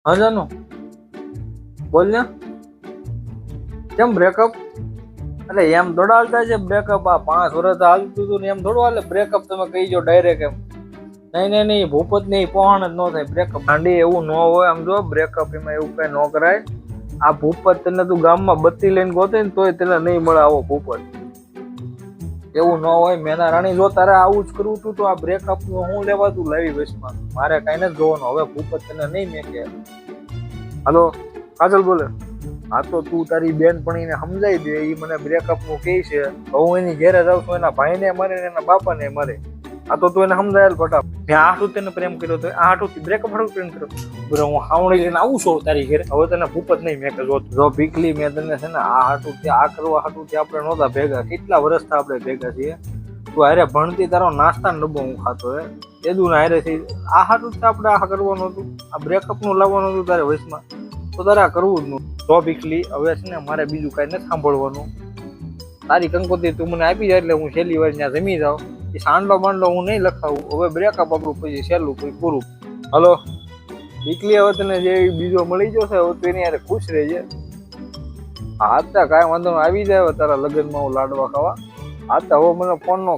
હા જાનુ બોલ ને. કેમ બ્રેકઅપ? એટલે એમ થોડા હાલતા છે બ્રેકઅપ? આ 5 વર્ષ હાલતું હતું ને એમ થોડું હાલે બ્રેકઅપ? તમે કહી જો ડાયરેક્ટ એમ. નહીં ભૂપત નહીં પહોંચ જ ન થાય બ્રેકઅપ. ગાંડી એવું ન હોય. આમ જો બ્રેકઅપ એમાં એવું કઈ ન કરાય. આ ભૂપત તને તું ગામમાં બત્તી લઈને ગોતે ને તોય તને નહીં મળે આવો ભૂપત. એવું ન હોય મેના રાણી. જો તારે આવું જ કરવું હતું તો આ બ્રેકઅપ નું હું લેવા તું લાવી વસમાં? મારે કઈ નથી જોવાનું. હવે ભૂપત તને નહીં મેં કે. હાલો કાજલ બોલે. હા તો તું તારી બેનપણીને સમજાઈ દે. એ મને બ્રેકઅપ નું કહે છે. હું એની ઘેરે જાઉં છું, એના ભાઈને મારે એના બાપાને મારે. આ તો તું એને સમજાયેલ ફટાફટ. મેં આટલું તેને પ્રેમ કર્યો તો આ આટલું બ્રેકઅપ હાટું પ્રેમ કર્યો. બરો હું હાવણી લઈને આવું છું તારી ઘેરે. હવે તને ભૂપત નહીં મેં કે જો ભીખલી મેં તને છે ને આ હાટું આ કરવા હાટું આપણે નહોતા ભેગા. કેટલા વર્ષથી આપણે ભેગા છીએ. તું હારે ભણતી તારો નાસ્તા ડબ્બો હું ખાતો હે એદું ને હારે થઈ. આ હાટું આપણે આ કરવાનું હતું. આ બ્રેકઅપ નું લાવવાનું હતું તારે વયસમાં. તો તારે આ કરવું જ નહીં. જો ભીખલી હવે છે ને મારે બીજું કઈ નથી સાંભળવાનું. તારી કંકોત્રી તું મને આપી જાય એટલે હું છેલ્લી વાર ત્યાં જમી જાઉં. એ સાંડલો બાંડલો હું નહીં લખાવું. હવે બ્રેકઅપ આપણું પછી છેલ્લું પછી પૂરું. હલો ભીખલી, હવે તને જે બીજો મળી જશે હવે તું એની યારે ખુશ રહેજે. હા ત્યાં કાંઈ વાંધો આવી જાય હવે તારા લગ્નમાં હું લાડવા ખાવા. હા તો હવે મને ફોન નો